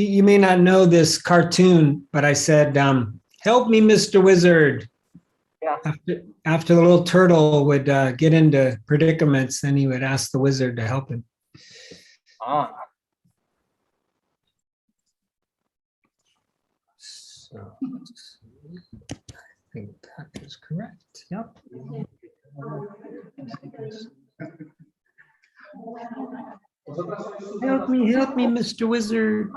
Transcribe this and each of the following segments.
You may not know this cartoon, but I said, help me, Mr. Wizard. Yeah. After the little turtle would get into predicaments, then he would ask the wizard to help him. Ah. So I think that is correct. Yep. Help me, Mr. Wizard.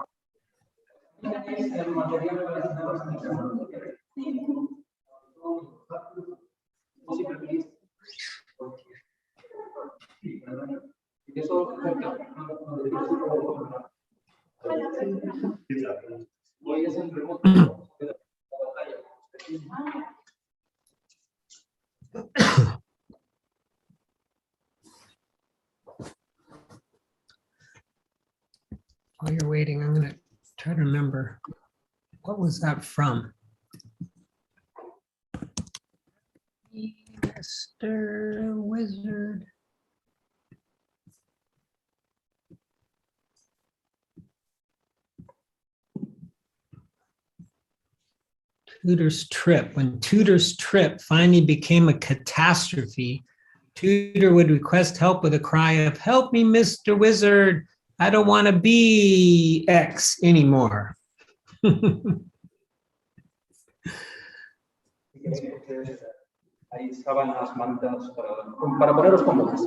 While you're waiting, I'm going to try to remember, what was that from? Mr. Wizard. Tudor's trip. When Tudor's trip finally became a catastrophe, Tudor would request help with a cry of, help me, Mr. Wizard. I don't want to be X anymore. Ahí estaban las mantas para ponerlos cómodos.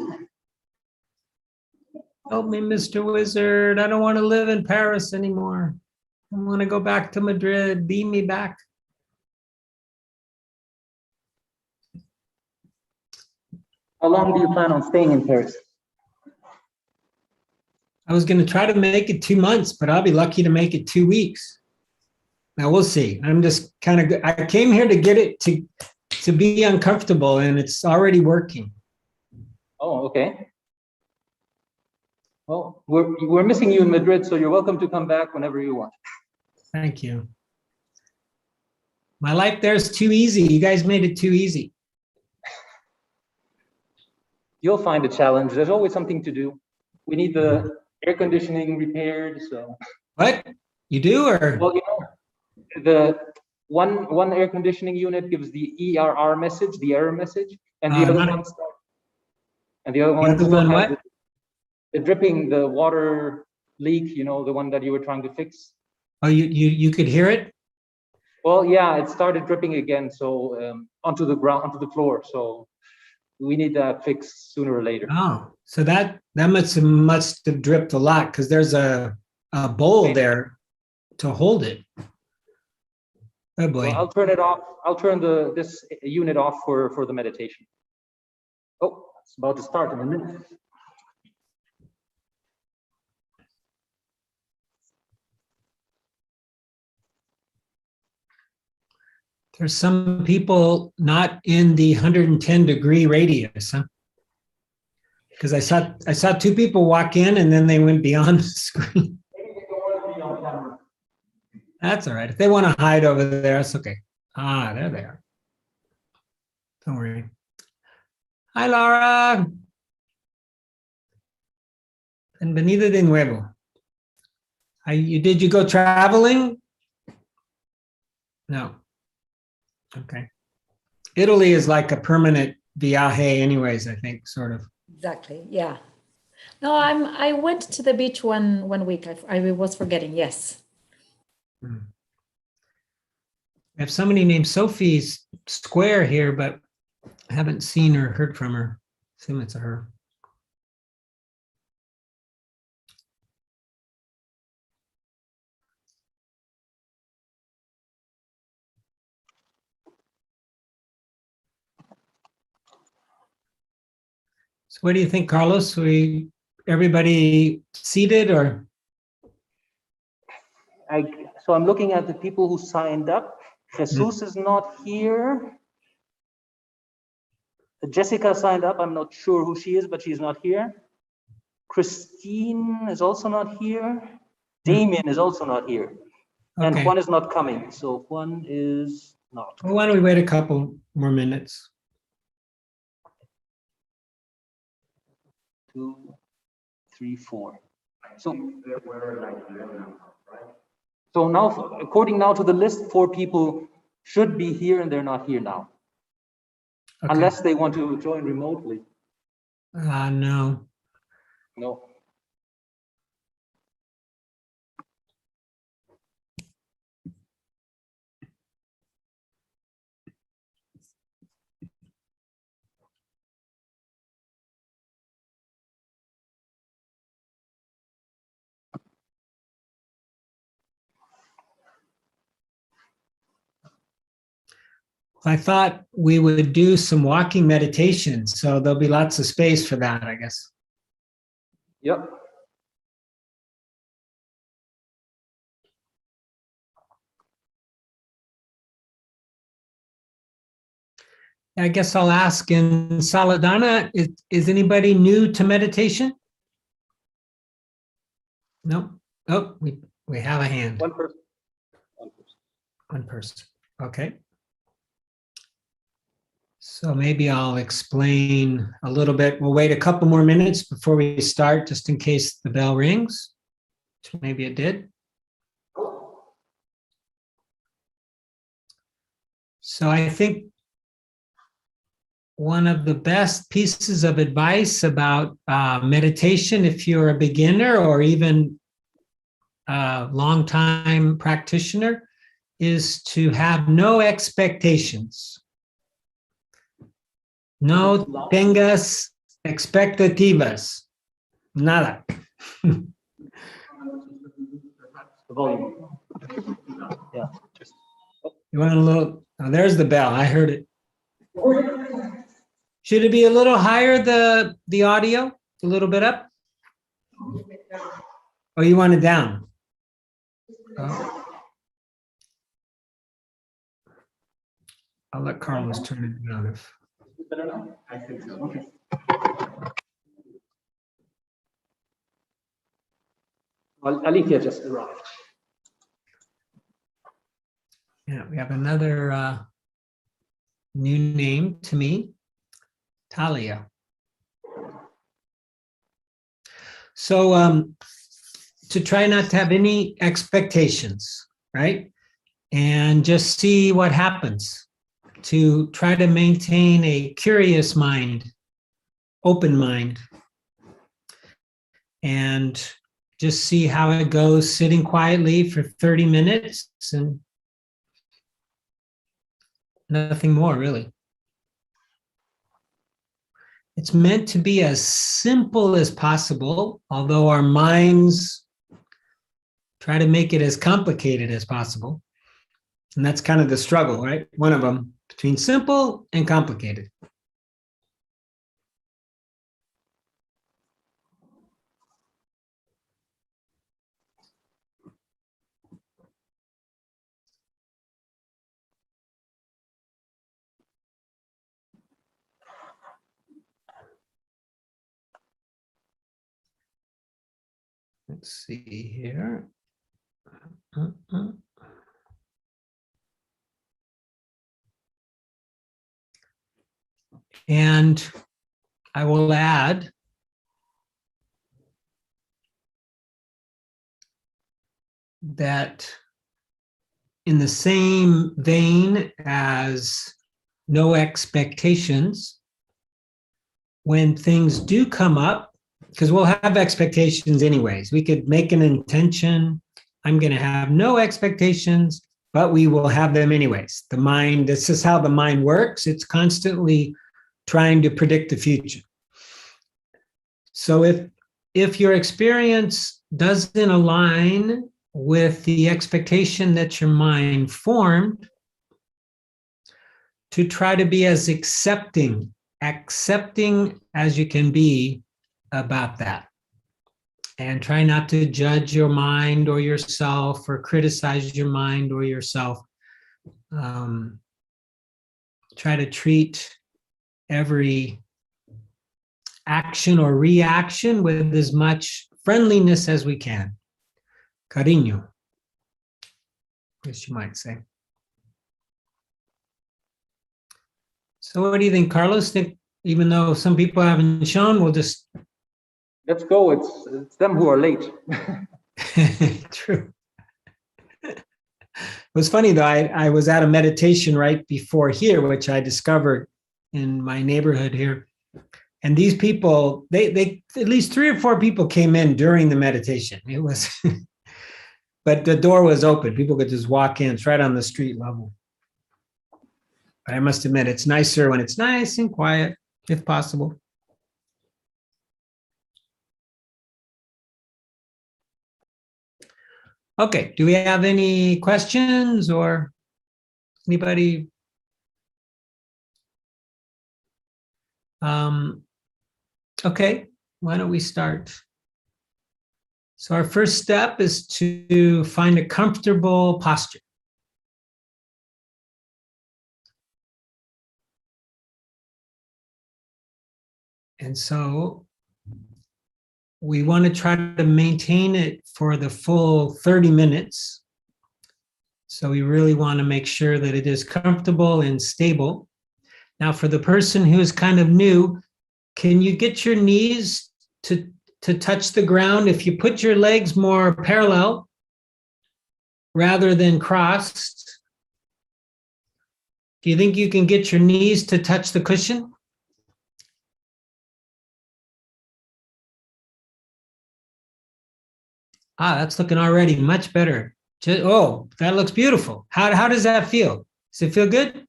Help me, Mr. Wizard. I don't want to live in Paris anymore. I want to go back to Madrid. Beam me back. How long do you plan on staying in Paris? I was going to try to make it 2 months, but I'll be lucky to make it 2 weeks. Now we'll see. I'm just kind of, I came here to get it to be uncomfortable, and it's already working. Oh, okay. Well, we're missing you in Madrid, so you're welcome to come back whenever you want. Thank you. My life there is too easy. You guys made it too easy. You'll find a challenge. There's always something to do. We need the air conditioning repaired, so. What? You do, or? Well, you know, the one air conditioning unit gives the ERR message, the error message, and the other one has the dripping, the water leak, you know, the one that you were trying to fix. Oh, you could hear it? Well, yeah, it started dripping again, so onto the ground, onto the floor. So we need that fixed sooner or later. Oh, so that must have dripped a lot, because there's a bowl there to hold it. Oh boy. Well, I'll turn it off. I'll turn this unit off for the meditation. Oh, it's about to start in a minute. There's some people not in the 110-degree radius, huh? Because I saw 2 people walk in and then they went beyond the screen. That's all right. If they want to hide over there, that's okay. Ah, there they are. Don't worry. Hi, Laura. Bienvenida de nuevo. Did you go traveling? No. Okay. Italy is like a permanent viaje anyways, I think, sort of. Exactly, yeah. No, I went to the beach one week. I was forgetting, yes. We have somebody named Sophie's Square here, but I haven't seen or heard from her. Assume it's a her. So what do you think, Carlos? Everybody seated, or? So I'm looking at the people who signed up. Jesus is not here. Jessica signed up. I'm not sure who she is, but she's not here. Christine is also not here. Damien is also not here. And Okay. Juan is not coming. So Juan is not. Well, why don't we wait a couple more minutes? 2, 3, 4. So So now, according now to the list, 4 people should be here and they're not here now. Okay. Unless they want to join remotely. No. No. I thought we would do some walking meditation, so there'll be lots of space for that, I guess. Yep. I guess I'll ask in Saladana, is anybody new to meditation? No. Oh, we have a hand. One person. One person. Okay. So maybe I'll explain a little bit. We'll wait a couple more minutes before we start, just in case the bell rings. Maybe it did. So I think one of the best pieces of advice about meditation, if you're a beginner or even a long-time practitioner, is to have no expectations. No tengas expectativas. Nada. The volume. Yeah. You want a little, oh, there's the bell. I heard it. Should it be a little higher, the audio? A little bit up? Oh, you want it down? Oh. I'll let Carlos turn it down if. Better now? I think so. Okay. Well, Alithia just arrived. Yeah, we have another new name to me, Talia. So to try not to have any expectations, right? And just see what happens. To try to maintain a curious mind, open mind, and just see how it goes sitting quietly for 30 minutes and nothing more, really. It's meant to be as simple as possible, although our minds try to make it as complicated as possible. And that's kind of the struggle, right? One of them, between simple and complicated. Let's see here. And I will add that in the same vein as no expectations, when things do come up, because we'll have expectations anyways. We could make an intention, I'm going to have no expectations, but we will have them anyways. The mind, this is how the mind works. It's constantly trying to predict the future. So if your experience doesn't align with the expectation that your mind formed, to try to be as accepting as you can be about that. And try not to judge your mind or yourself or criticize your mind or yourself. Try to treat every action or reaction with as much friendliness as we can. Cariño, I guess you might say. So what do you think, Carlos? Think, even though some people haven't shown, we'll just... Let's go. It's them who are late. True. was funny though. I was at a meditation right before here, which I discovered in my neighborhood here. And these people, they at least 3 or 4 people came in during the meditation. It was, but the door was open. People could just walk in. It's right on the street level. But I must admit, it's nicer when it's nice and quiet, if possible. Okay, do we have any questions or anybody? Okay, why don't we start? So our first step is to find a comfortable posture. And so we want to try to maintain it for the full 30 minutes. So we really want to make sure that it is comfortable and stable. Now, for the person who is kind of new, can you get your knees to touch the ground? If you put your legs more parallel rather than crossed, do you think you can get your knees to touch the cushion? Ah, that's looking already much better. Oh, that looks beautiful. How does that feel? Does it feel good?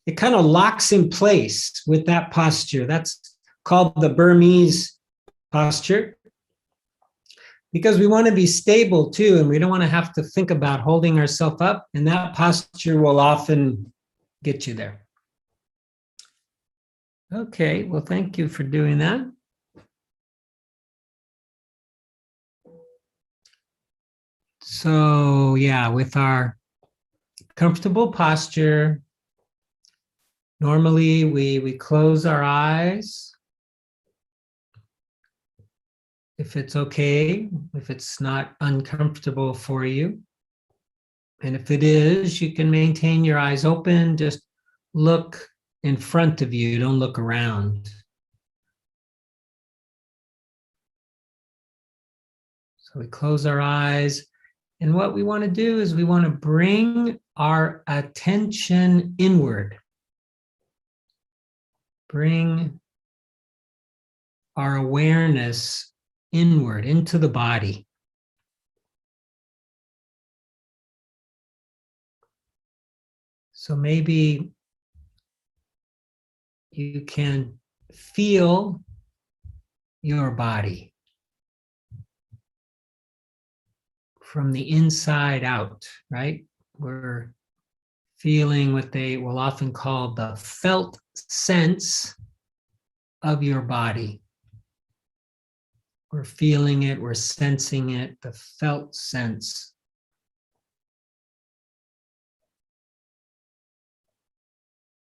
It kind of locks in place with that posture. That's called the Burmese posture, because we want to be stable too, and we don't want to have to think about holding ourselves up, and that posture will often get you there. Okay, well, thank you for doing that. So yeah, with our comfortable posture, normally we close our eyes. If it's okay, if it's not uncomfortable for you. And if it is, you can maintain your eyes open, just look in front of you, don't look around. So we close our eyes, and what we want to do is we want to bring our attention inward. Bring our awareness inward into the body. So maybe you can feel your body from the inside out, right? We're feeling what they will often call the felt sense of your body. We're feeling it, we're sensing it, the felt sense.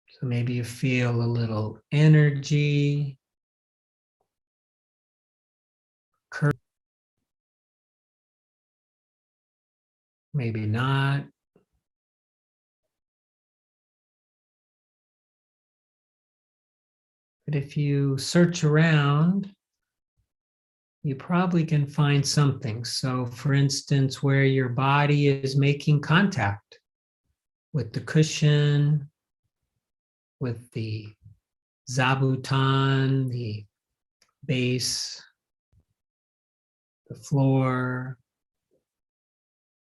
So maybe you feel a little energy, maybe not. But if you search around, you probably can find something. So for instance, where your body is making contact with the cushion, with the zabuton, the base, the floor,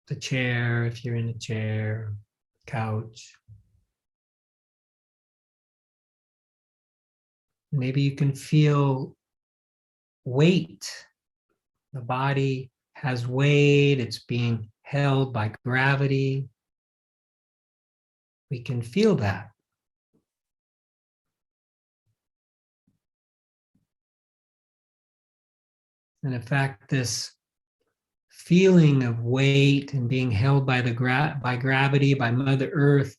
the chair, if you're in a chair, couch. Maybe you can feel weight. The body has weight, it's being held by gravity. We can feel that. And in fact, this feeling of weight and being held by by gravity, by Mother Earth,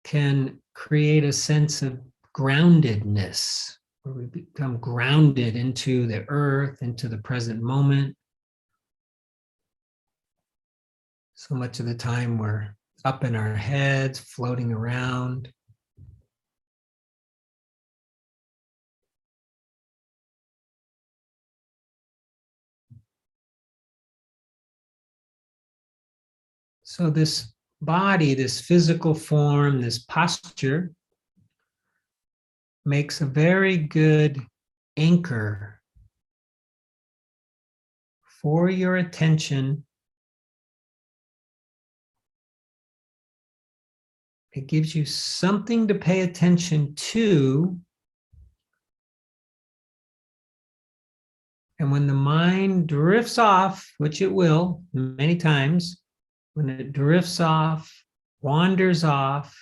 can create a sense of groundedness, where we become grounded into the earth, into the present moment. So much of the time we're up in our heads, floating around. So this body, this physical form, this posture makes a very good anchor for your attention. It gives you something to pay attention to. And when the mind drifts off, which it will many times, when it drifts off, wanders off,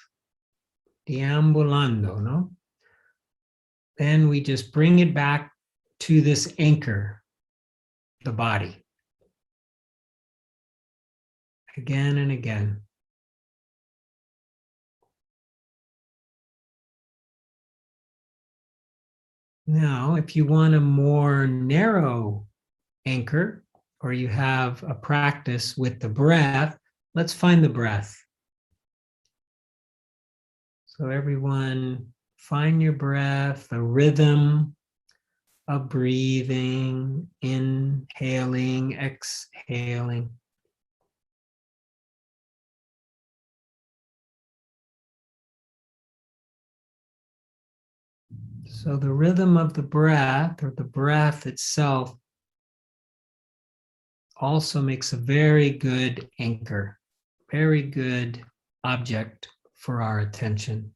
deambulando, no? Then we just bring it back to this anchor, the body, again and again. Now, if you want a more narrow anchor, or you have a practice with the breath, let's find the breath. So everyone, find your breath, the rhythm of breathing, inhaling, exhaling. So the rhythm of the breath, or the breath itself, also makes a very good anchor, very good object for our attention.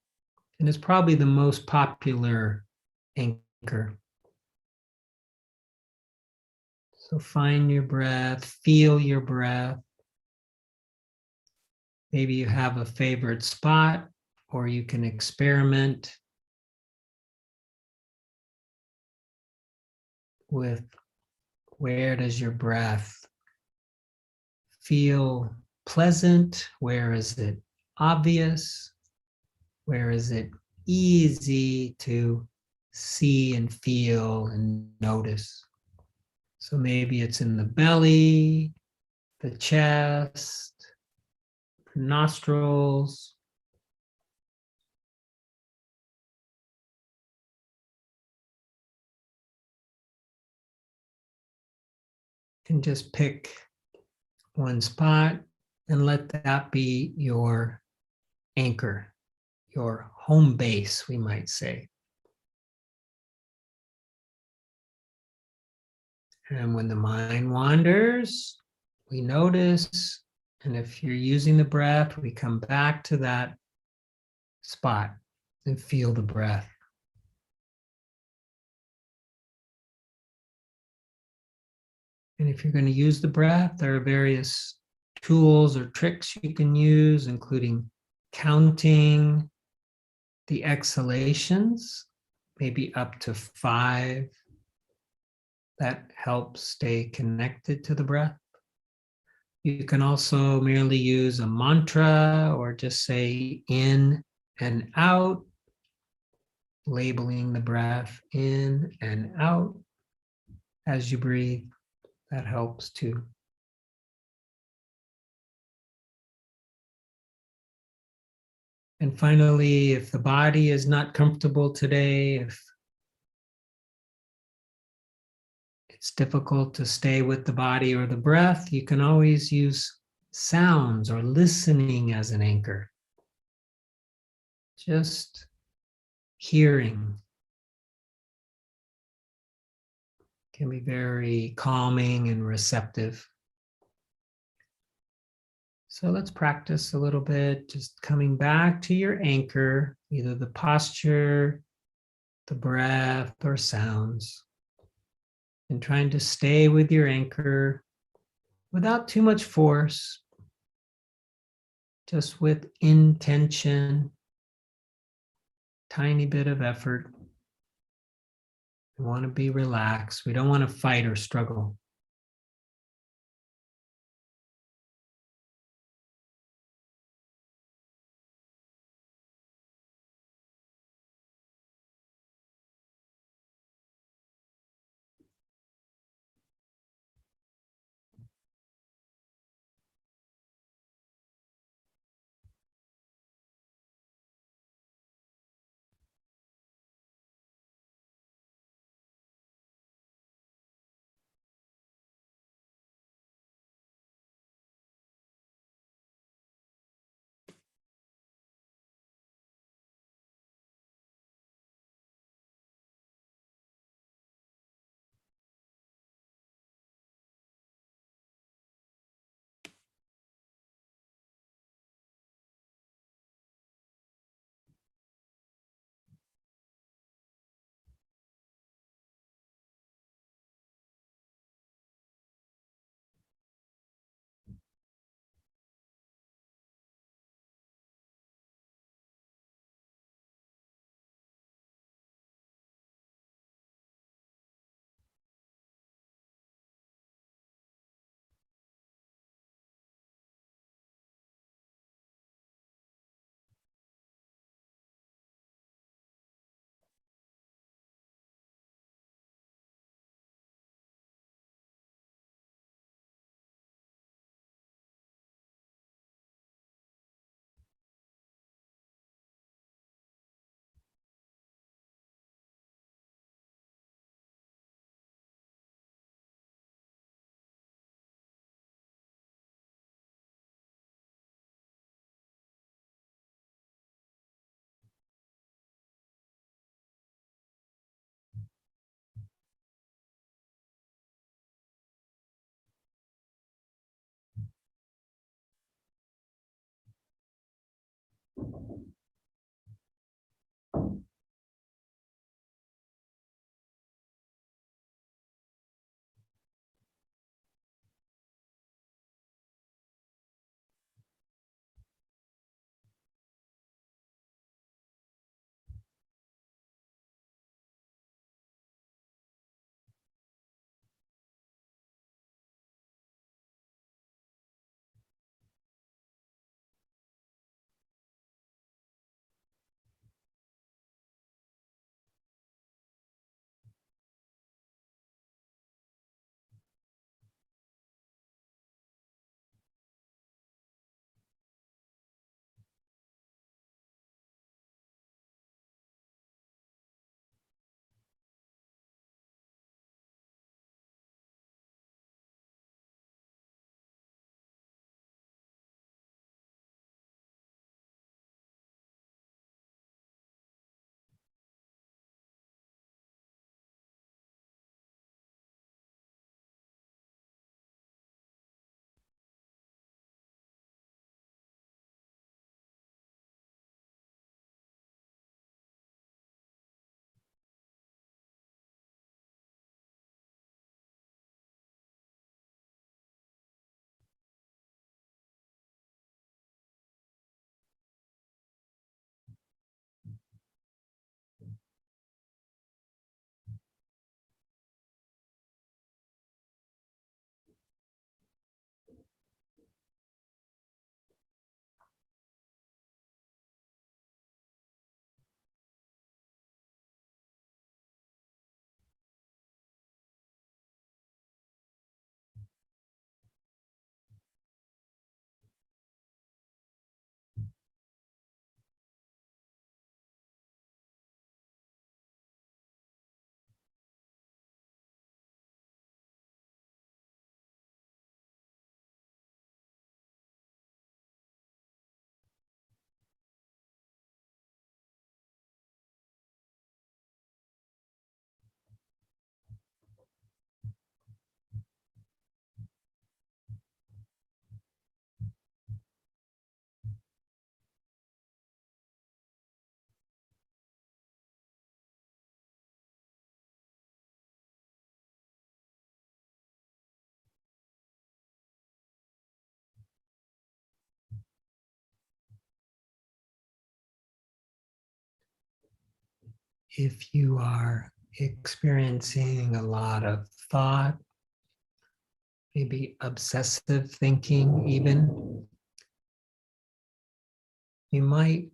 And it's probably the most popular anchor. So find your breath, feel your breath. Maybe you have a favorite spot, or you can experiment with where does your breath feel pleasant? Where is it obvious? Where is it easy to see and feel and notice? So maybe it's in the belly, the chest, the nostrils. You can just pick one spot and let that be your anchor, your home base, we might say. And when the mind wanders, we notice. And if you're using the breath, we come back to that spot and feel the breath. And if you're going to use the breath, there are various tools or tricks you can use, including counting the exhalations, maybe up to 5. That helps stay connected to the breath. You can also merely use a mantra or just say in and out, labeling the breath in and out as you breathe. That helps too. And finally, if the body is not comfortable today, if it's difficult to stay with the body or the breath, you can always use sounds or listening as an anchor. Just hearing can be very calming and receptive. So let's practice a little bit, just coming back to your anchor, either the posture, the breath, or sounds, and trying to stay with your anchor without too much force, just with intention, tiny bit of effort. We want to be relaxed. We don't want to fight or struggle. if you are experiencing a lot of thought, maybe obsessive thinking even, you might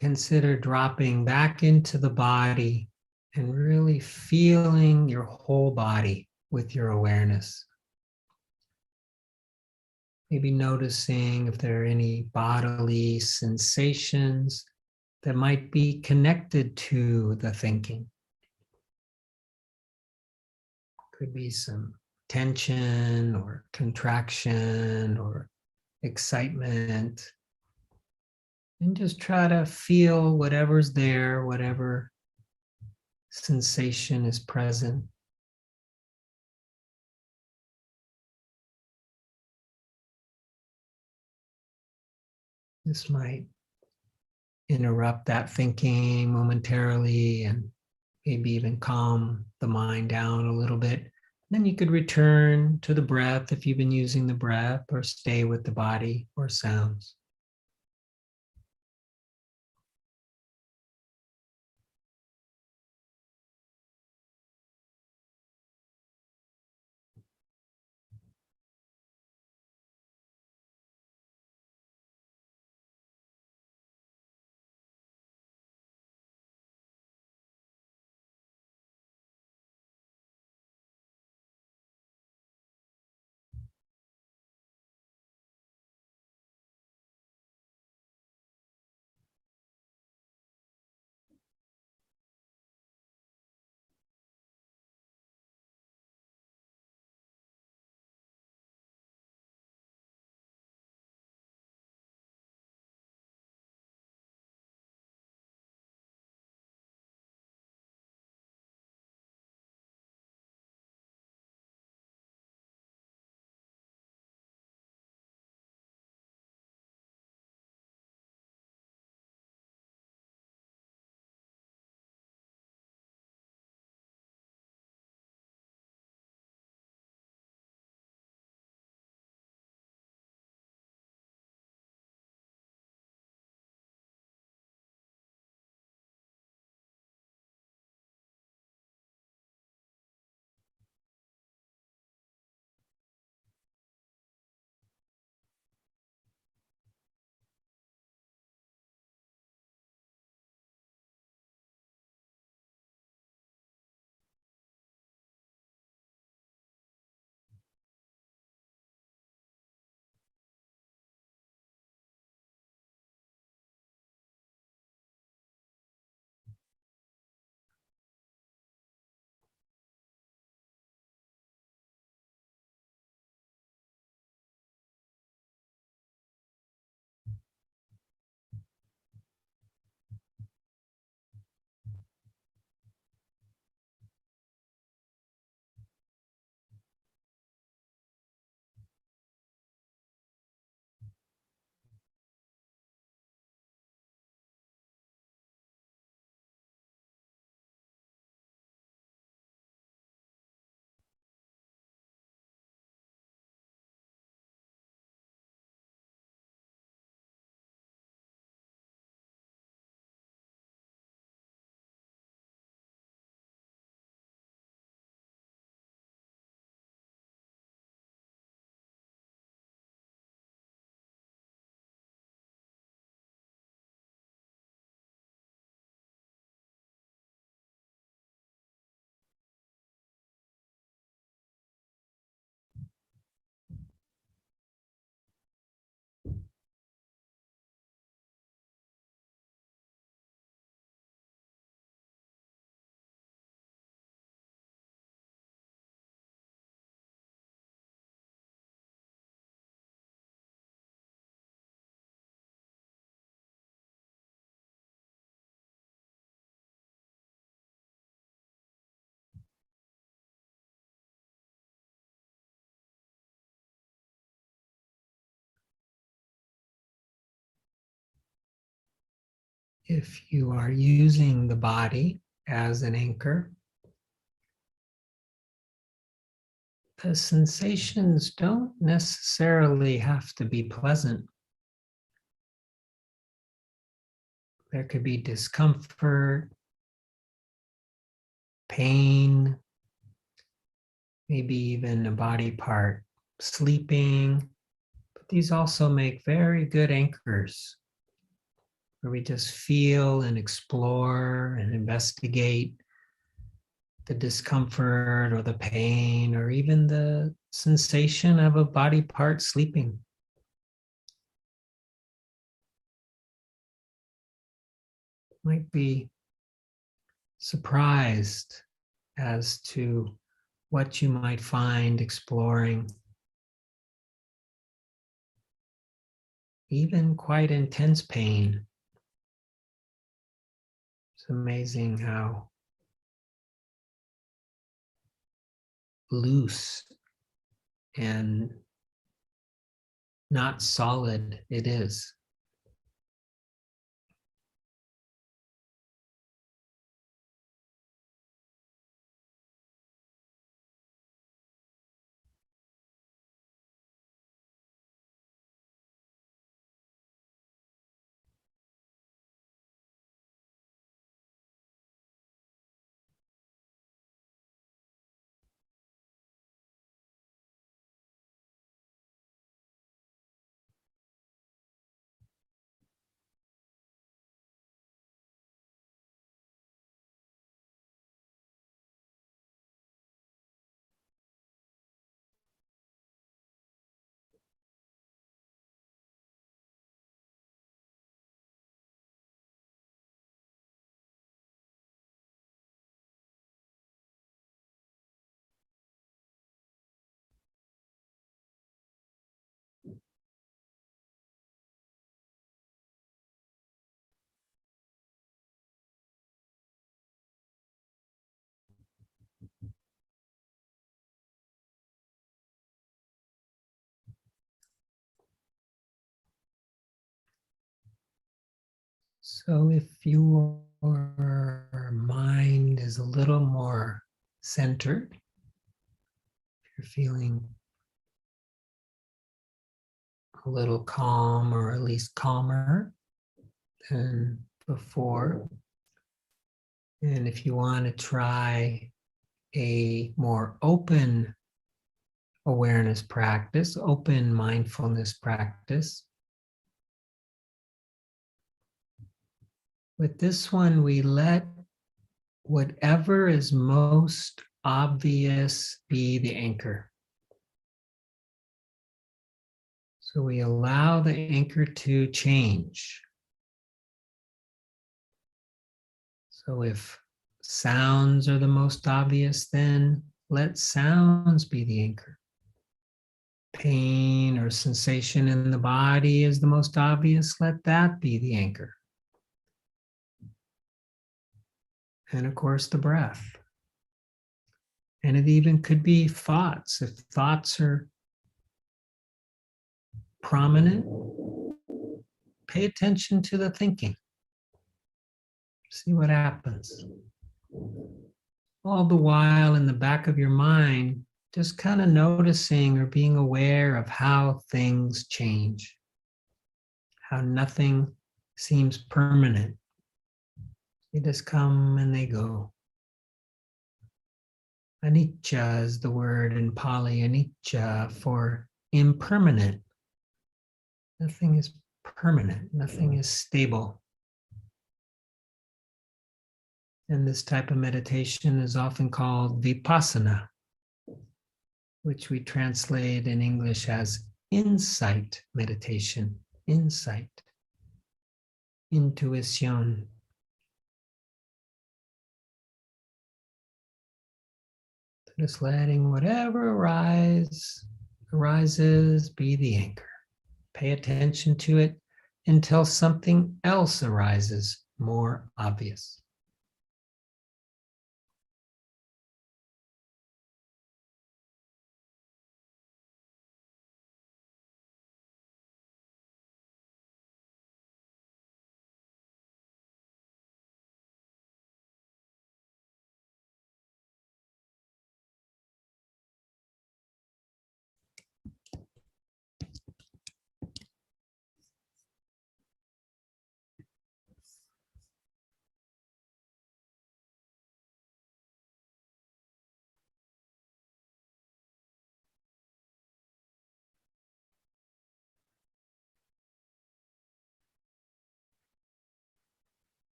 consider dropping back into the body and really feeling your whole body with your awareness. Maybe noticing if there are any bodily sensations that might be connected to the thinking. Could be some tension or contraction or excitement. And just try to feel whatever's there, whatever sensation is present. This might interrupt that thinking momentarily and maybe even calm the mind down a little bit. Then you could return to the breath if you've been using the breath, or stay with the body or sounds. If you are using the body as an anchor, the sensations don't necessarily have to be pleasant. There could be discomfort, pain, maybe even a body part sleeping. But these also make very good anchors where we just feel and explore and investigate the discomfort or the pain or even the sensation of a body part sleeping. Might be surprised as to what you might find exploring. Even quite intense pain. It's amazing how loose and not solid it is. So if your mind is a little more centered, if you're feeling a little calm or at least calmer than before, and if you want to try a more open awareness practice, open mindfulness practice, with this one, we let whatever is most obvious be the anchor. So we allow the anchor to change. So if sounds are the most obvious, then let sounds be the anchor. Pain or sensation in the body is the most obvious, let that be the anchor. And of course, the breath. And it even could be thoughts. If thoughts are prominent, pay attention to the thinking. See what happens. All the while in the back of your mind, just kind of noticing or being aware of how things change, how nothing seems permanent. They just come and they go. Anicca is the word in Pali, anicca, for impermanent. Nothing is permanent, nothing is stable. And this type of meditation is often called vipassana, which we translate in English as insight meditation, insight, intuition. Just letting whatever arises be the anchor. Pay attention to it until something else arises more obvious.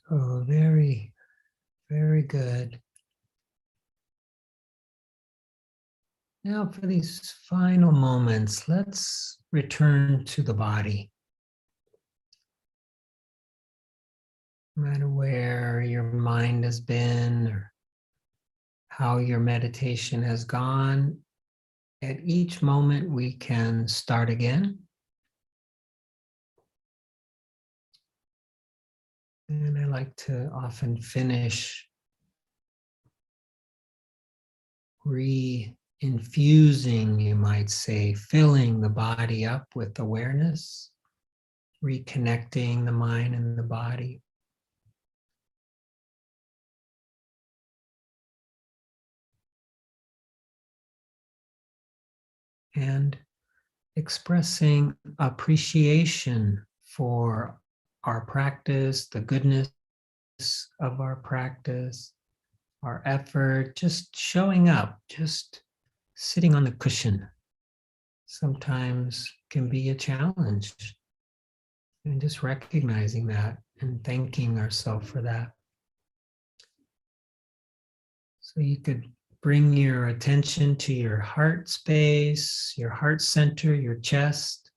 Oh, very, very good. Now for these final moments, let's return to the body. No matter where your mind has been or how your meditation has gone, at each moment we can start again. And I like to often finish re-infusing, you might say, filling the body up with awareness, reconnecting the mind and the body. And expressing appreciation for our practice, the goodness of our practice, our effort, just showing up, just sitting on the cushion sometimes can be a challenge. And just recognizing that and thanking ourselves for that. So you could bring your attention to your heart space, your heart center, your chest.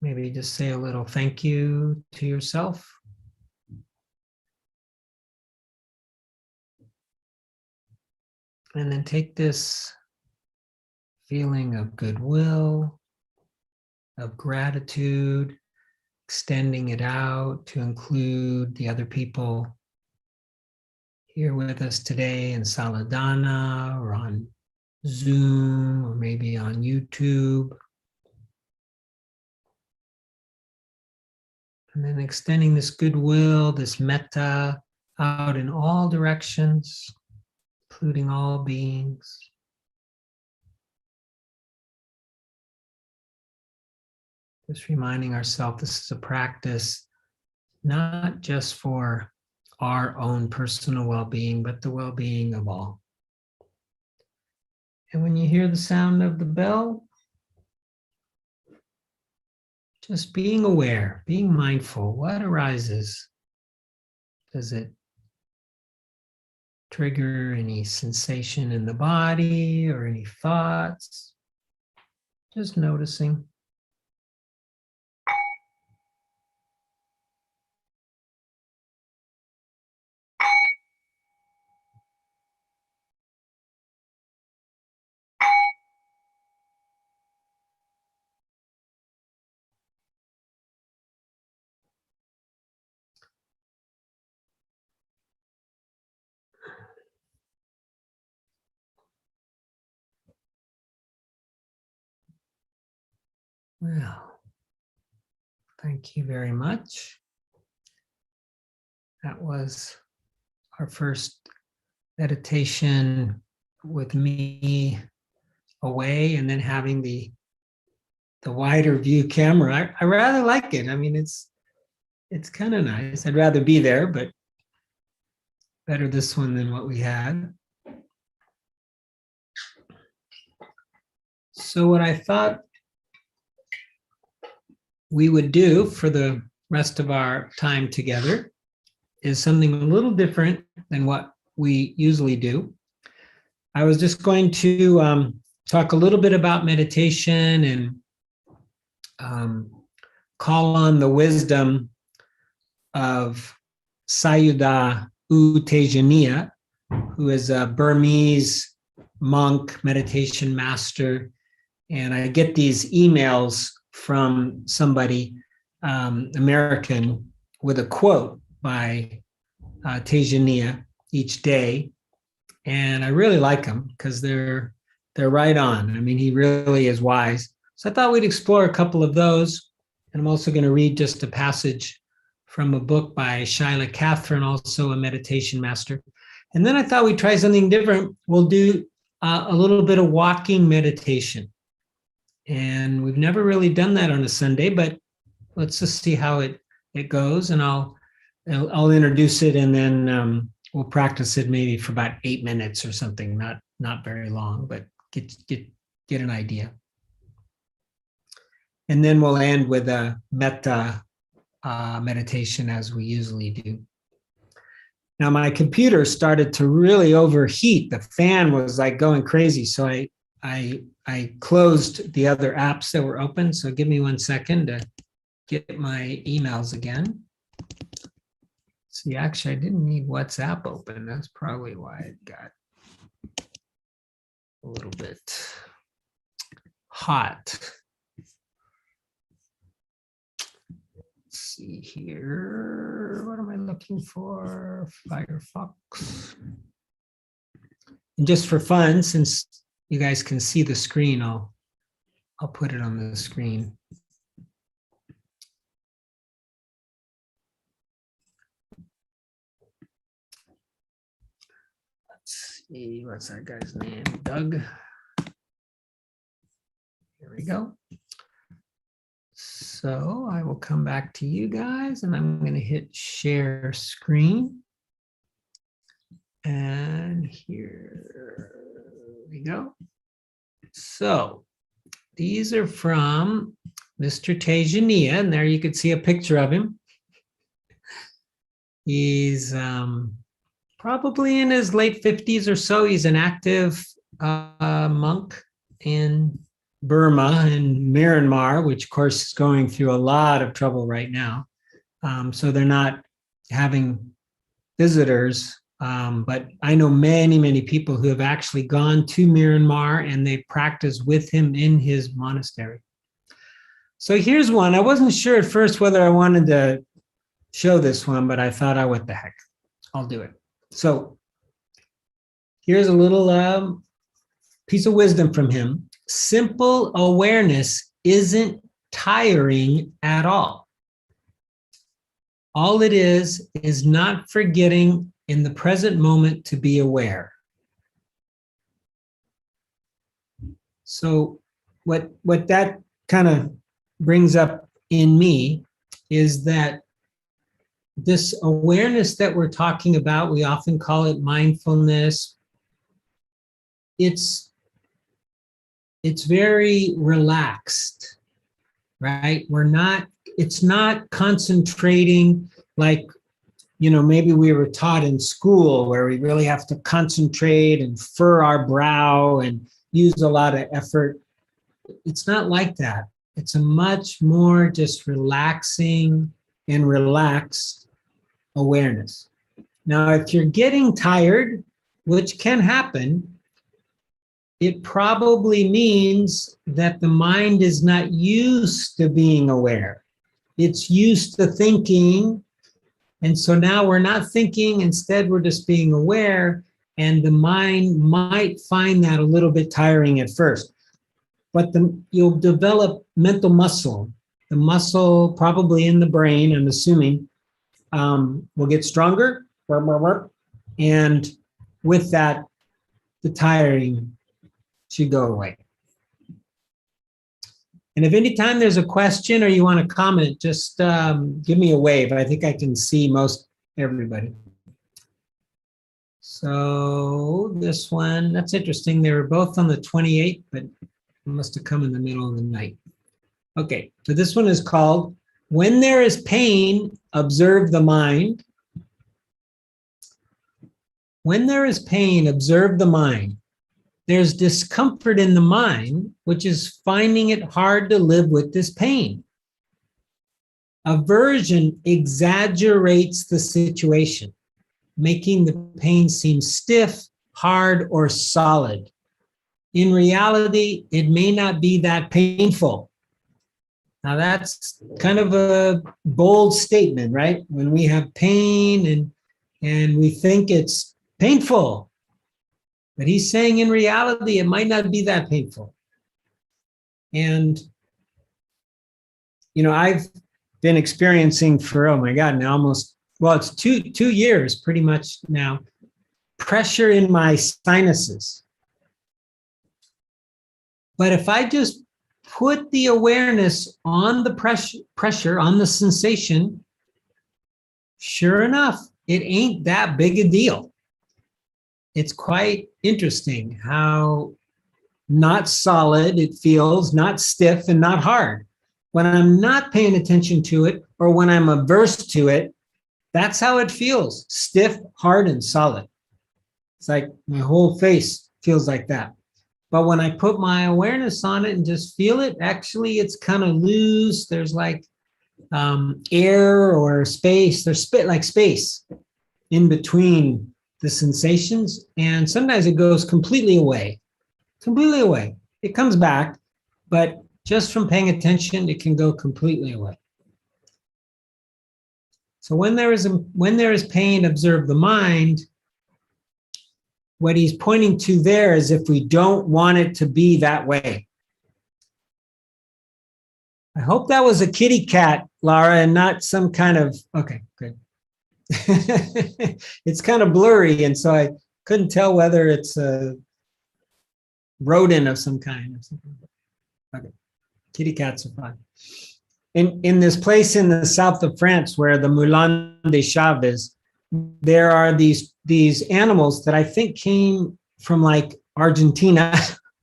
Maybe just say a little thank you to yourself. And then take this feeling of goodwill, of gratitude, extending it out to include the other people here with us today in Saladana or on Zoom or maybe on YouTube. And then extending this goodwill, this metta out in all directions, including all beings. Just reminding ourselves this is a practice not just for our own personal well-being, but the well-being of all. And when you hear the sound of the bell, just being aware, being mindful, what arises? Does it trigger any sensation in the body or any thoughts? Just noticing. Well, thank you very much. That was our first meditation with me away and then having the wider view camera. I rather like it. I mean, it's kind of nice. I'd rather be there, but better this one than what we had. So what I thought we would do for the rest of our time together is something a little different than what we usually do. I was just going to talk a little bit about meditation and call on the wisdom of Sayadaw U Tejaniya, who is a Burmese monk, meditation master. And I get these emails from somebody, American, with a quote by Tejaniya each day. And I really like them because they're right on. I mean, he really is wise. So I thought we'd explore a couple of those. And I'm also going to read just a passage from a book by Shaila Catherine, also a meditation master. And then I thought we'd try something different. We'll do a little bit of walking meditation. And we've never really done that on a Sunday, but let's just see how it goes. And I'll introduce it, and then we'll practice it maybe for about 8 minutes or something, not very long, but get an idea. And then we'll end with a metta meditation as we usually do. Now my computer started to really overheat. The fan was like going crazy. So I closed the other apps that were open. So give me 1 second to get my emails again. See, actually, I didn't need WhatsApp open. That's probably why it got a little bit hot. Let's see here. What am I looking for? Firefox. And just for fun, since you guys can see the screen, I'll put it on the screen. Let's see, what's that guy's name? Doug. Here we go. So I will come back to you guys and I'm going to hit share screen. And here we go. So these are from Mr. Tejaniya, and there you can see a picture of him. He's probably in his late 50s or so. He's an active monk in Burma and Myanmar, which of course is going through a lot of trouble right now. So they're not having visitors, but I know many, many people who have actually gone to Myanmar and they practice with him in his monastery. So here's one. I wasn't sure at first whether I wanted to show this one, but I thought, oh, what the heck, I'll do it. So here's a little piece of wisdom from him. Simple awareness isn't tiring at all. All it is not forgetting in the present moment to be aware. So what that kind of brings up in me is that this awareness that we're talking about, we often call it mindfulness. It's very relaxed, right? It's not concentrating like, maybe we were taught in school where we really have to concentrate and furrow our brow and use a lot of effort. It's not like that. It's a much more just relaxing and relaxed awareness. Now, if you're getting tired, which can happen, it probably means that the mind is not used to being aware. It's used to thinking. And so now we're not thinking, instead we're just being aware, and the mind might find that a little bit tiring at first. But you'll develop mental muscle. The muscle probably in the brain, I'm assuming, will get stronger. And with that, the tiring should go away. And if anytime there's a question or you want to comment, just give me a wave. I think I can see most everybody. So this one, that's interesting. They were both on the 28th, but it must have come in the middle of the night. Okay, so this one is called, When There Is Pain, Observe the Mind. When there is pain, observe the mind. There's discomfort in the mind, which is finding it hard to live with this pain. Aversion exaggerates the situation, making the pain seem stiff, hard, or solid. In reality, it may not be that painful. Now that's kind of a bold statement, right? When we have pain and we think it's painful. But he's saying in reality, it might not be that painful. And, I've been experiencing for, oh my God, now almost, well, it's two years pretty much now, pressure in my sinuses. But if I just put the awareness on the pressure, on the sensation, sure enough, it ain't that big a deal. It's quite interesting how not solid it feels, not stiff and not hard. when I'm not paying attention to it, or when I'm averse to it, that's how it feels. Stiff, hard, and solid. It's like my whole face feels like that. But when I put my awareness on it and just feel it, actually it's kind of loose. There's like air or space. There's like space in between the sensations. And sometimes it goes completely away. Completely away. It comes back, but just from paying attention, it can go completely away. So when there is pain, observe the mind. What he's pointing to there is if we don't want it to be that way. I hope that was a kitty cat, Lara, and not some kind of, okay, good. It's kind of blurry, and so I couldn't tell whether it's a rodent of some kind or something. Okay, kitty cats are fine. In this place in the south of France where the Moulin des Chaves is, there are these animals that I think came from like Argentina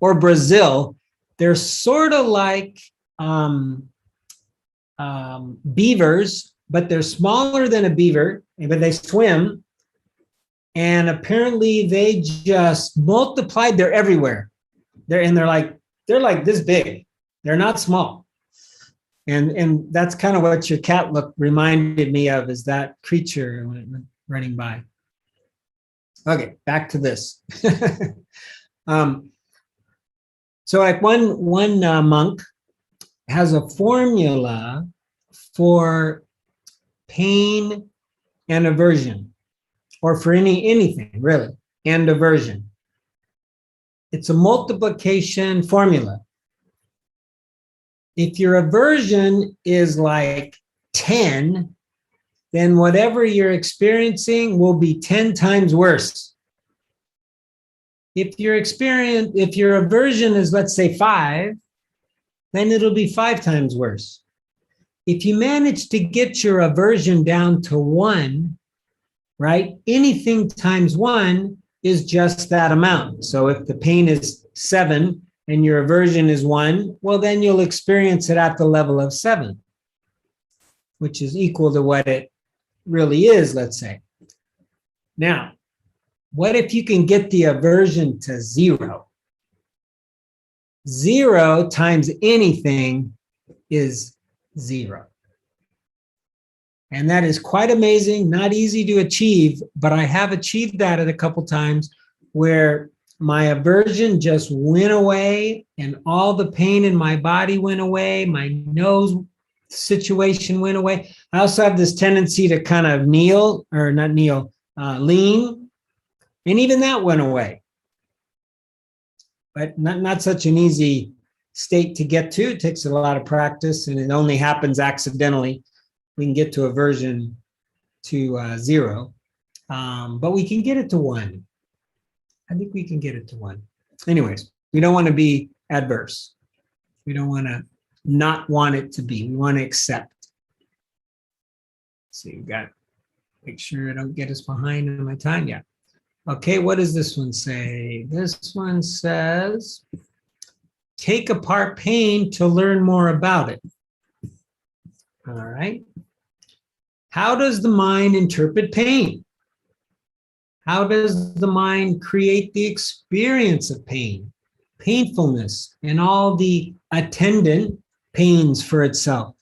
or Brazil. They're sort of like beavers, but they're smaller than a beaver, but they swim. And apparently they just multiplied. They're everywhere. They're like this big. They're not small. And that's kind of what your cat look reminded me of, is that creature when it went running by. Okay, back to this. So like one monk has a formula for pain and aversion, or for anything really, and aversion. It's a multiplication formula. If your aversion is like 10, then whatever you're experiencing will be 10 times worse. If your aversion is, let's say, 5, then it'll be 5 times worse. If you manage to get your aversion down to 1, right, anything times 1 is just that amount. So if the pain is 7 and your aversion is 1, well, then you'll experience it at the level of 7, which is equal to what it really is, let's say. Now, what if you can get the aversion to 0? 0 times anything is 0. And that is quite amazing, not easy to achieve, but I have achieved that at a couple times where my aversion just went away and all the pain in my body went away. My nose situation went away. I also have this tendency to kind of lean, and even that went away. But not such an easy state to get to. It takes a lot of practice, and it only happens accidentally. We can get to aversion to 0, but we can get it to 1. I think we can get it to 1. Anyways, we don't want to be adverse. We don't want to not want it to be. We want to accept. So you got, make sure I don't get us behind on my time yet. Okay, what does this one say? This one says, take apart pain to learn more about it. All right. How does the mind interpret pain? How does the mind create the experience of pain, painfulness, and all the attendant pains for itself?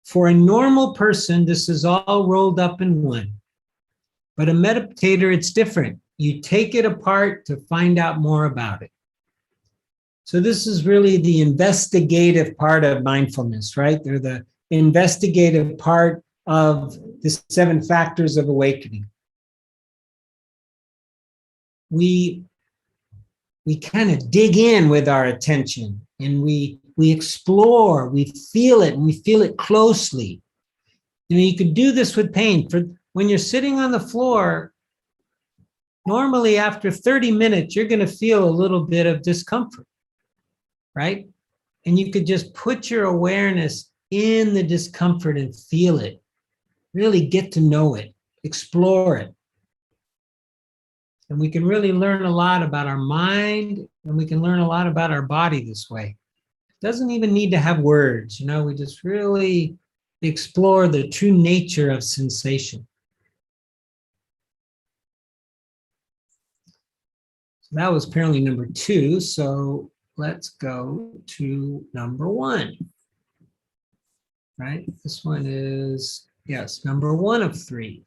For a normal person, this is all rolled up in one. But a meditator, it's different. You take it apart to find out more about it. So this is really the investigative part of mindfulness, right? They're the investigative part of the 7 factors of awakening. We kind of dig in with our attention, and we explore, we feel it, and we feel it closely. You know, you could do this with pain. For when you're sitting on the floor, normally after 30 minutes, you're going to feel a little bit of discomfort, right? And you could just put your awareness in the discomfort and feel it. Really get to know it, explore it. And we can really learn a lot about our mind, and we can learn a lot about our body this way. Doesn't even need to have words, you know, we just really explore the true nature of sensation. So that was apparently number 2. So let's go to number 1. Right? This one is, yes, number 1 of 3.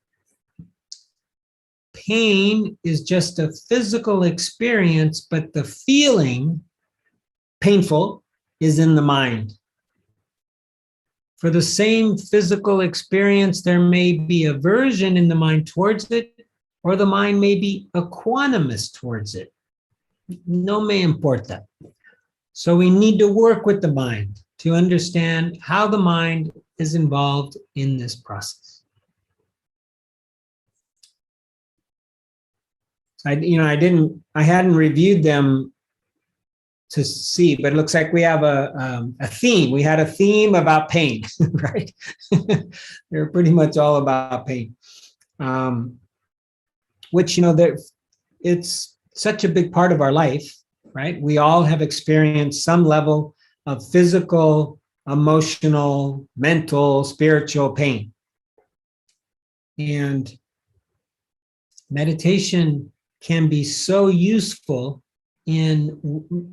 Pain is just a physical experience, but the feeling, painful, is in the mind. For the same physical experience, there may be aversion in the mind towards it, or the mind may be equanimous towards it. No me importa. So we need to work with the mind to understand how the mind is involved in this process. I hadn't reviewed them to see, but it looks like we have a theme. We had a theme about pain, right? They're pretty much all about pain, which, it's such a big part of our life, right? We all have experienced some level of physical, emotional, mental, spiritual pain. And meditation can be so useful in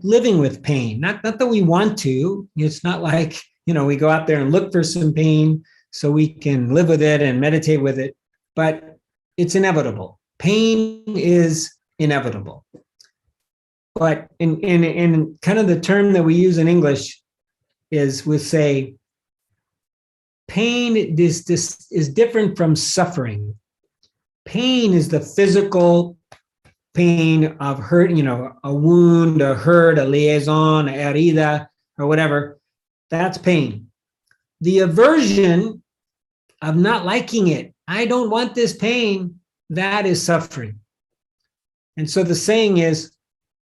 living with pain. Not that we want to. It's not like, we go out there and look for some pain so we can live with it and meditate with it, but it's inevitable. Pain is inevitable. But in kind of the term that we use in English is we say, pain this is different from suffering. Pain is the physical pain of hurt, a wound, a hurt, a liaison, a herida, or whatever. That's pain. The aversion of not liking it, I don't want this pain, that is suffering. And so the saying is,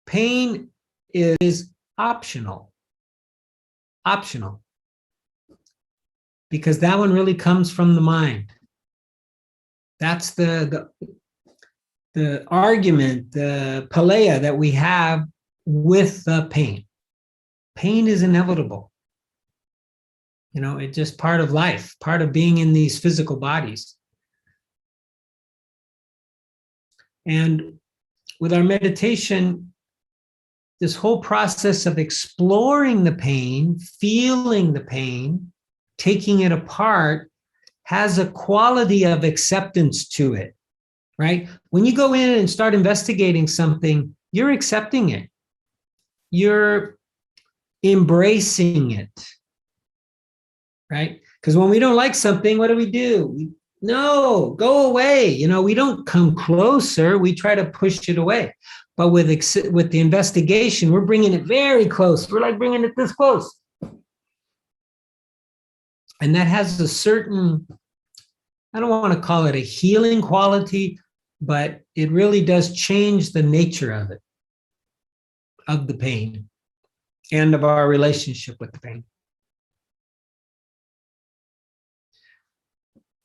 pain is optional. Optional. Because that one really comes from the mind. That's the argument, the paleia that we have with the pain. Pain is inevitable. It's just part of life, part of being in these physical bodies. And with our meditation, this whole process of exploring the pain, feeling the pain, taking it apart, has a quality of acceptance to it, right? When you go in and start investigating something, you're accepting it. You're embracing it, right? Because when we don't like something, what do? No, go away. We don't come closer. We try to push it away. But with the investigation, we're bringing it very close. We're like bringing it this close. And that has a certain, I don't want to call it a healing quality, but it really does change the nature of it, of the pain, and of our relationship with the pain.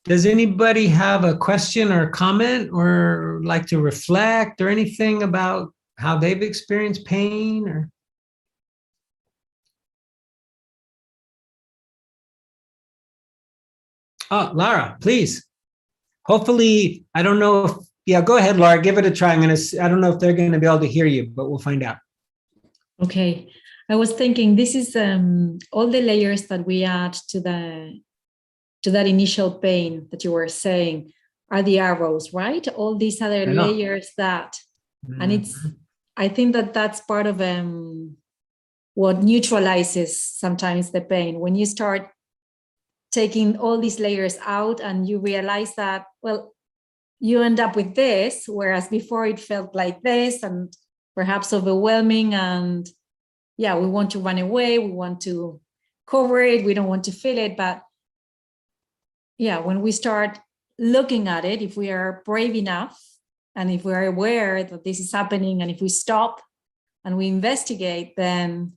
Does anybody have a question or comment or like to reflect or anything about how they've experienced pain? Or oh, Lara, please. Hopefully, I don't know if, yeah, go ahead, Laura, give it a try. I don't know if they're going to be able to hear you, but we'll find out. Okay. I was thinking this is all the layers that we add to that initial pain that you were saying are the arrows, right? All these other layers that, and I think that's part of what neutralizes sometimes the pain. When you start taking all these layers out and you realize that, well, you end up with this, whereas before it felt like this and perhaps overwhelming. And yeah, we want to run away. We want to cover it. We don't want to feel it. But yeah, when we start looking at it, if we are brave enough and if we are aware that this is happening, and if we stop and we investigate, then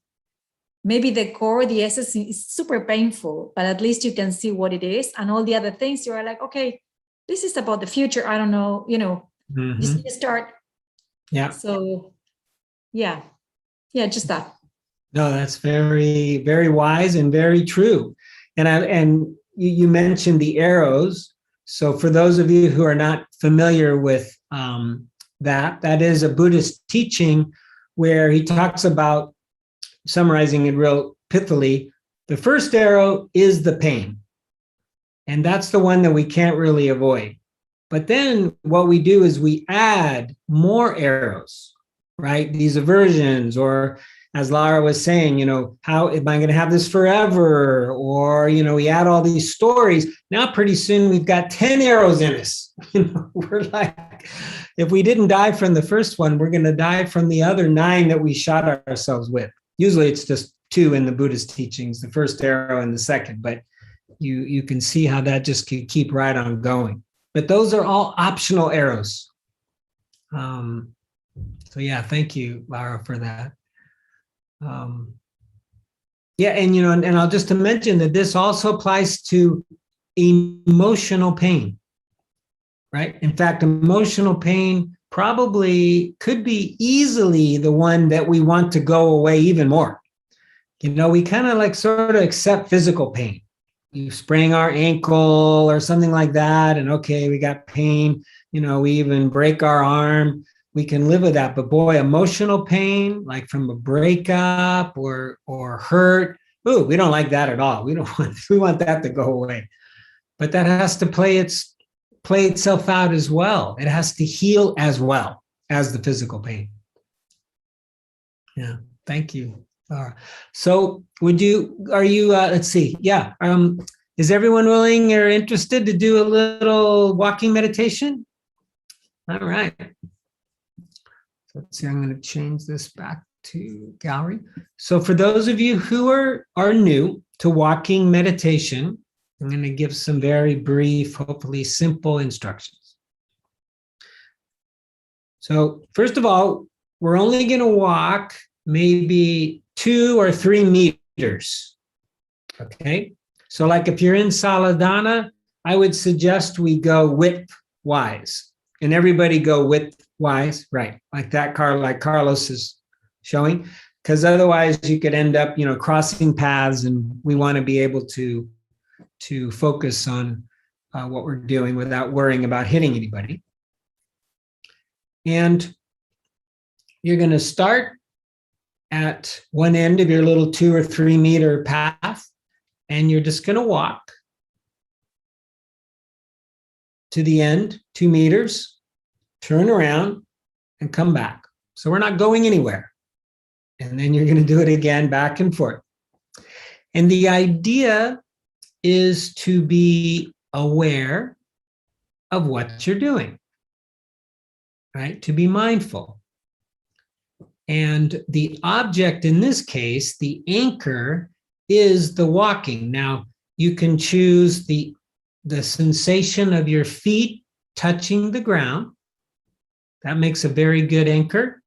maybe the core, the essence is super painful, but at least you can see what it is. And all the other things, you are like, okay, this is about the future. I don't know, you start. Yeah. So yeah, just that. No, that's very, very wise and very true. And you mentioned the arrows. So for those of you who are not familiar with that is a Buddhist teaching where he talks about, summarizing it real pithily, the first arrow is the pain. And that's the one that we can't really avoid. But then what we do is we add more arrows, right? These aversions, or as Lara was saying, how am I going to have this forever? Or, we add all these stories. Now, pretty soon we've got 10 arrows in us. We're like, if we didn't die from the first one, we're going to die from the other 9 that we shot ourselves with. Usually it's just 2 in the Buddhist teachings, the first arrow and the second, but you can see how that just could keep right on going. But those are all optional arrows. So yeah, thank you, Lara, for that. Yeah, and I'll just to mention that this also applies to emotional pain, right? In fact, emotional pain probably could be easily the one that we want to go away even more. We kind of like sort of accept physical pain. You sprain our ankle or something like that, and okay, we got pain. We even break our arm. We can live with that. But boy, emotional pain, like from a breakup or hurt, ooh, we don't like that at all. We want that to go away. But that has to play itself out as well. It has to heal as well as the physical pain. Yeah, thank you. So let's see. Yeah. Is everyone willing or interested to do a little walking meditation? All right. So let's see, I'm going to change this back to gallery. So for those of you who are new to walking meditation, I'm going to give some very brief, hopefully simple instructions. So first of all, we're only going to walk maybe 2 or 3 meters. Okay. So like if you're in Saladana, I would suggest we go width-wise, and everybody go width-wise, right? Like that car, like Carlos is showing, because otherwise you could end up, crossing paths, and we want to be able to focus on what we're doing without worrying about hitting anybody. And you're going to start at one end of your little 2 or 3 meter path, and you're just going to walk to the end, 2 meters, turn around, and come back. So we're not going anywhere. And then you're going to do it again, back and forth. And the idea is to be aware of what you're doing, right? To be mindful. And the object in this case, the anchor, is the walking. Now, you can choose the sensation of your feet touching the ground. That makes a very good anchor.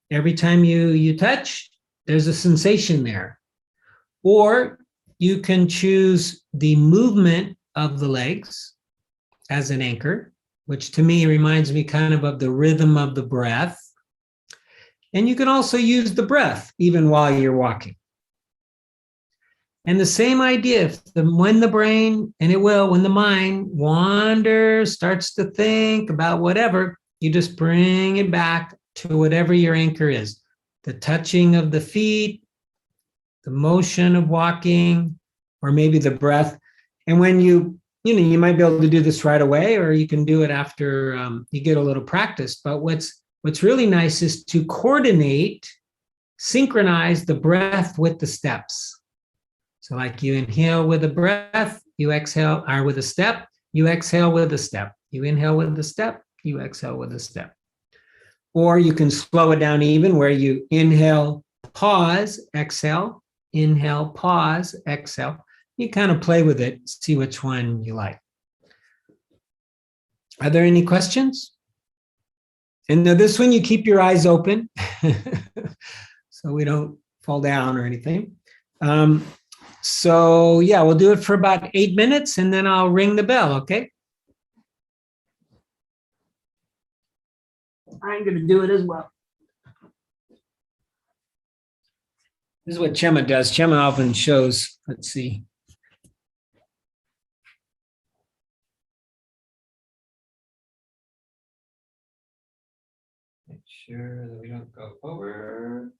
Every time you touch, there's a sensation there. Or you can choose the movement of the legs as an anchor, which to me reminds me kind of the rhythm of the breath. And you can also use the breath even while you're walking. And the same idea, when the brain, and it will, when the mind wanders, starts to think about whatever, you just bring it back to whatever your anchor is. The touching of the feet, the motion of walking, or maybe the breath. And when you might be able to do this right away, or you can do it after you get a little practice. But what's really nice is to synchronize the breath with the steps. So like you inhale with a breath, you exhale, or with a step, you exhale with a step. You inhale with a step, you exhale with a step. Or you can slow it down even, where you inhale, pause, exhale, inhale, pause, exhale. You kind of play with it, see which one you like. Are there any questions? And now this one, you keep your eyes open so we don't fall down or anything. So yeah, we'll do it for about 8 minutes, and then I'll ring the bell, okay? I'm going to do it as well. This is what Chema does. Chema often shows, let's see. Make sure that we don't go over.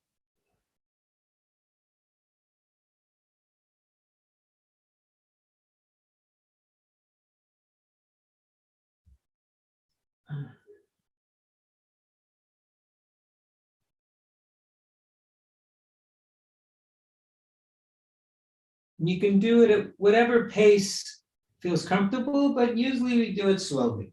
You can do it at whatever pace feels comfortable, but usually we do it slowly.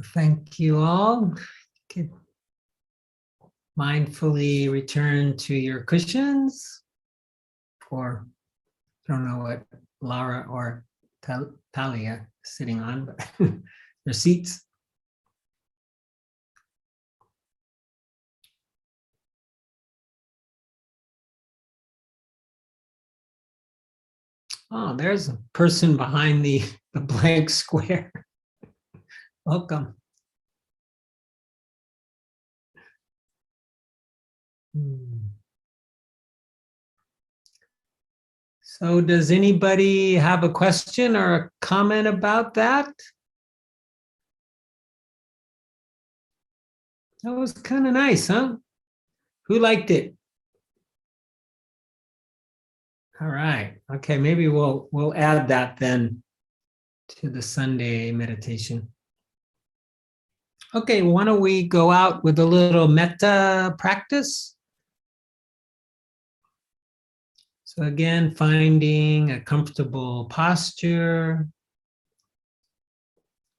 Thank you all. You can mindfully return to your cushions, or I don't know what Laura or Talia is sitting on, but their seats. Oh, there's a person behind the blank square. Welcome. So does anybody have a question or a comment about that? That was kind of nice, huh? Who liked it? All right. Okay, maybe we'll add that then to the Sunday meditation. Okay, why don't we go out with a little metta practice? So again, finding a comfortable posture.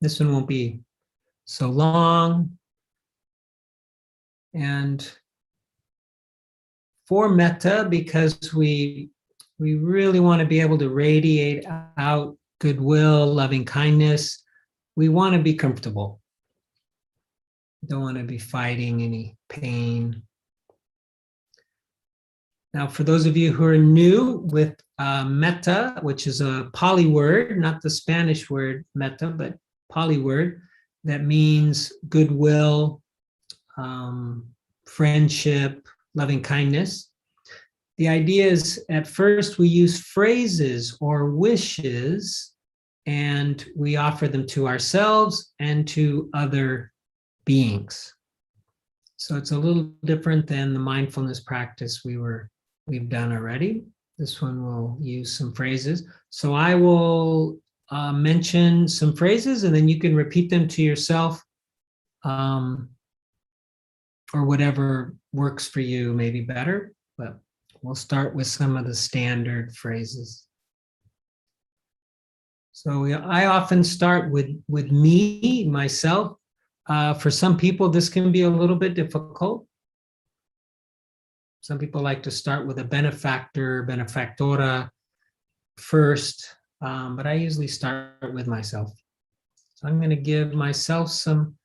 This one won't be so long. And for metta, because we really want to be able to radiate out goodwill, loving kindness, we want to be comfortable. We don't want to be fighting any pain. Now, for those of you who are new with metta, which is a Pali word, not the Spanish word metta, but Pali word that means goodwill, friendship, loving kindness. The idea is at first we use phrases or wishes and we offer them to ourselves and to other beings. So it's a little different than the mindfulness practice we've done already. This one will use some phrases. So I will mention some phrases and then you can repeat them to yourself or whatever works for you, maybe better, but we'll start with some of the standard phrases. So I often start with me, myself. For some people, this can be a little bit difficult. Some people like to start with a benefactor, benefactora first, but I usually start with myself. So I'm going to give myself some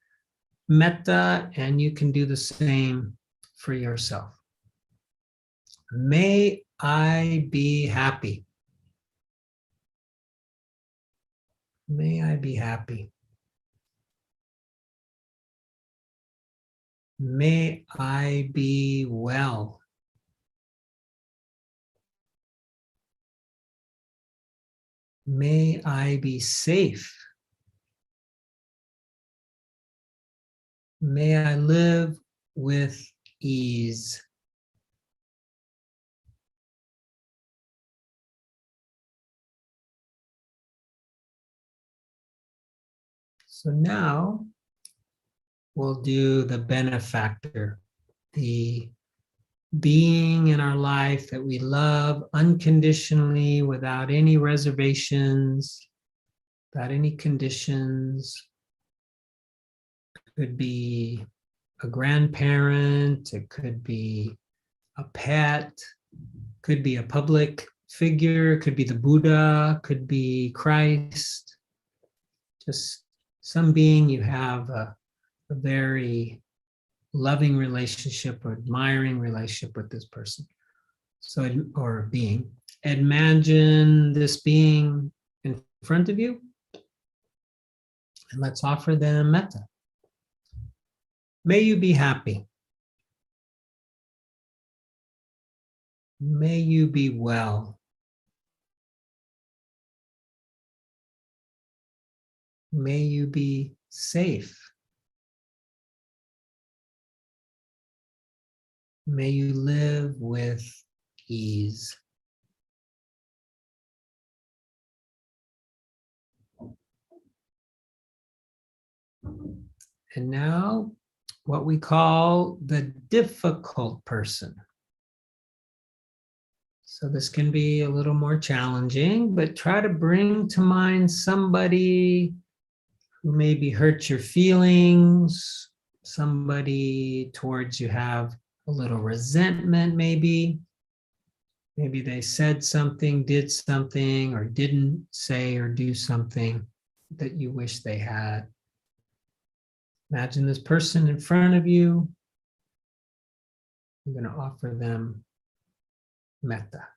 metta, and you can do the same for yourself. May I be happy. May I be happy. May I be well. May I be safe. May I live with ease. So now we'll do the benefactor, the being in our life that we love unconditionally, without any reservations, without any conditions. Could be a grandparent, it could be a pet, could be a public figure, could be the Buddha, could be Christ, just some being you have a very loving relationship or admiring relationship with this person. So, or being. Imagine this being in front of you, and let's offer them metta. May you be happy. May you be well. May you be safe. May you live with ease. And now, what we call the difficult person. So this can be a little more challenging, but try to bring to mind somebody who maybe hurt your feelings, somebody towards you have a little resentment maybe. Maybe they said something, did something, or didn't say or do something that you wish they had. Imagine this person in front of you. I'm going to offer them metta.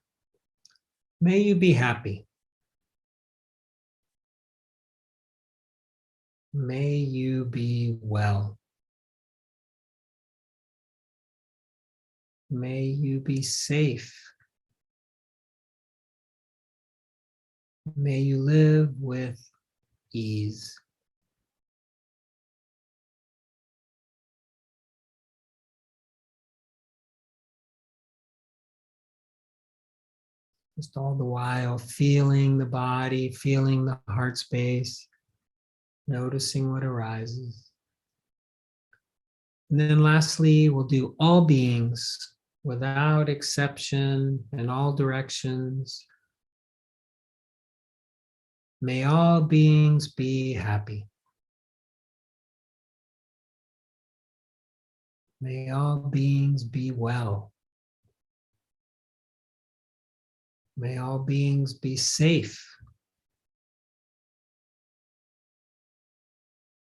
May you be happy. May you be well. May you be safe. May you live with ease. Just all the while feeling the body, feeling the heart space, noticing what arises. And then lastly, we'll do all beings without exception in all directions. May all beings be happy. May all beings be well. May all beings be safe.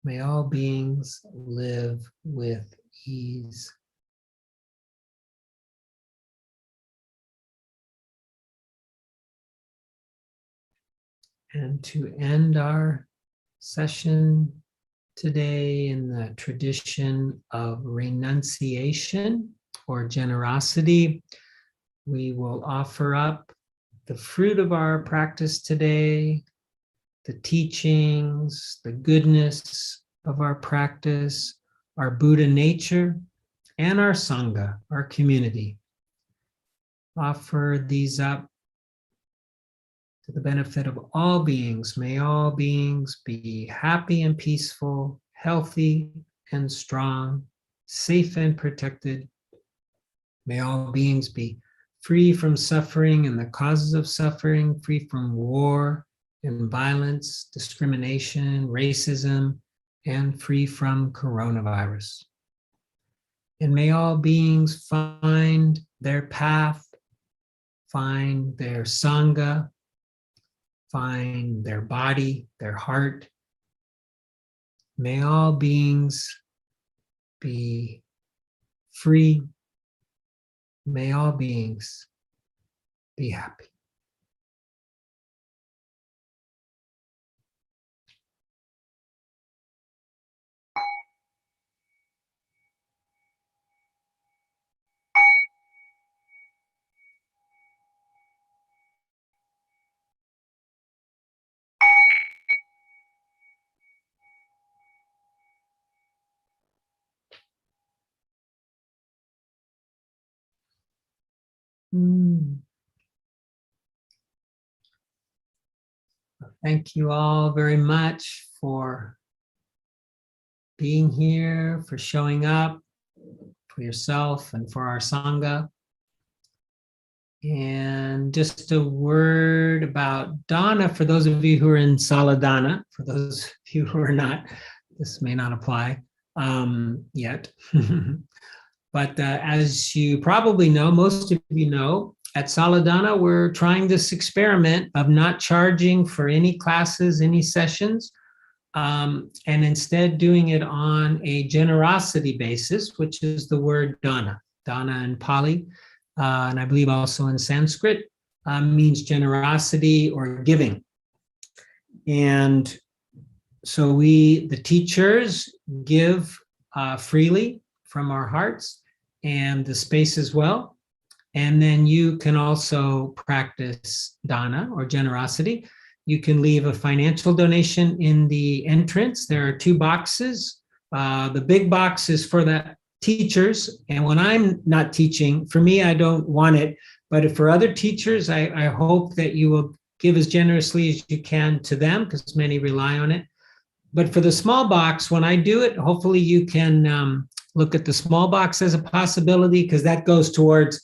May all beings live with ease. And to end our session today in the tradition of renunciation or generosity, we will offer up the fruit of our practice today, the teachings, the goodness of our practice, our Buddha nature, and our Sangha, our community. Offer these up to the benefit of all beings. May all beings be happy and peaceful, healthy and strong, safe and protected. May all beings be free from suffering and the causes of suffering, free from war and violence, discrimination, racism, and free from coronavirus. And may all beings find their path, find their Sangha, find their body, their heart. May all beings be free. May all beings be happy. Thank you all very much for being here, for showing up, for yourself and for our Sangha. And just a word about Dana, for those of you who are in Saladana, for those of you who are not, this may not apply yet. But as you probably know, most of you know, at Saladana, we're trying this experiment of not charging for any classes, any sessions, and instead doing it on a generosity basis, which is the word dana. Dana in Pali, and I believe also in Sanskrit, means generosity or giving. And so we, the teachers, give freely from our hearts and the space as well. And then you can also practice dana or generosity. You can leave a financial donation in the entrance. There are 2 boxes. The big box is for the teachers. And when I'm not teaching, for me, I don't want it. But for other teachers, I hope that you will give as generously as you can to them, because many rely on it. But for the small box, when I do it, hopefully you can look at the small box as a possibility, because that goes towards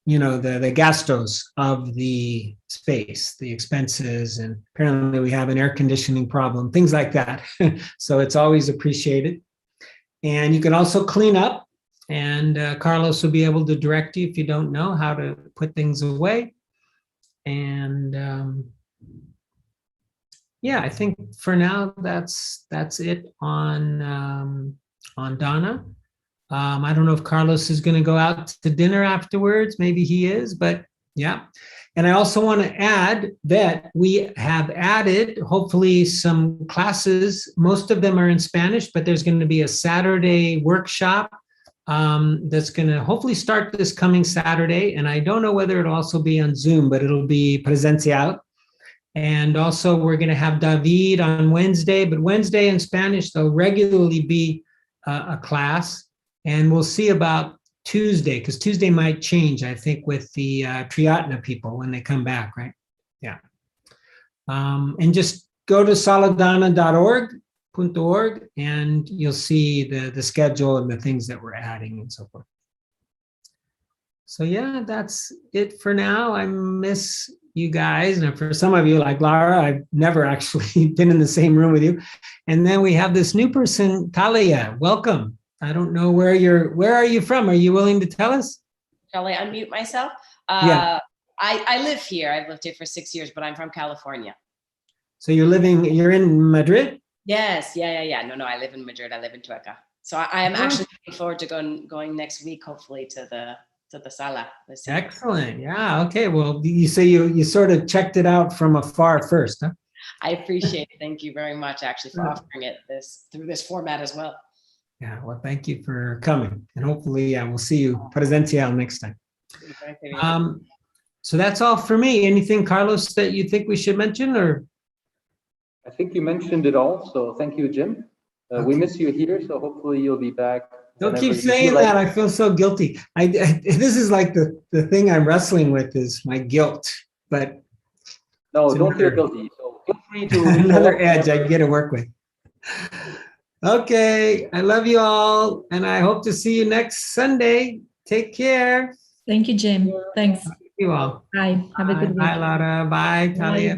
the gastos of the space, the expenses, and apparently we have an air conditioning problem, things like that. So it's always appreciated. And you can also clean up, and Carlos will be able to direct you if you don't know how to put things away. And yeah, I think for now that's it on Donna. I don't know if Carlos is going to go out to dinner afterwards. Maybe he is, but yeah. And I also want to add that we have added, hopefully, some classes. Most of them are in Spanish, but there's going to be a Saturday workshop that's going to hopefully start this coming Saturday. And I don't know whether it'll also be on Zoom, but it'll be presencial. And also we're going to have David on Wednesday, but Wednesday in Spanish, there'll regularly be a class. And we'll see about Tuesday, because Tuesday might change, I think, with the Triatna people when they come back, right? Yeah. And just go to saladana.org, and you'll see the schedule and the things that we're adding and so forth. So yeah, that's it for now. I miss you guys. And for some of you, like Lara, I've never actually been in the same room with you. And then we have this new person, Talia. Welcome. I don't know where are you from? Are you willing to tell us? Shall I unmute myself? Yeah. I live here. I've lived here for 6 years, but I'm from California. So you're in Madrid? Yes. Yeah. No, I live in Madrid. I live in Tueca. So I am actually looking forward to going next week, hopefully, to the sala. Excellent. Yeah. Okay. Well, you say you sort of checked it out from afar first, huh? I appreciate it. Thank you very much, actually, for offering it through this format as well. Yeah, well, thank you for coming, and hopefully we'll see you presencial next time. So that's all for me. Anything, Carlos, that you think we should mention, or? I think you mentioned it all, so thank you, Jim. Okay. We miss you here, so hopefully you'll be back. Don't keep saying that. I feel so guilty. This is like the thing I'm wrestling with is my guilt, but no, don't feel guilty. So feel free to another edge I get to work with. Okay, I love you all, and I hope to see you next Sunday. Take care. Thank you, Jim. Thanks. Thank you all. Bye. Have a good week. Bye, Laura. Bye, Talia.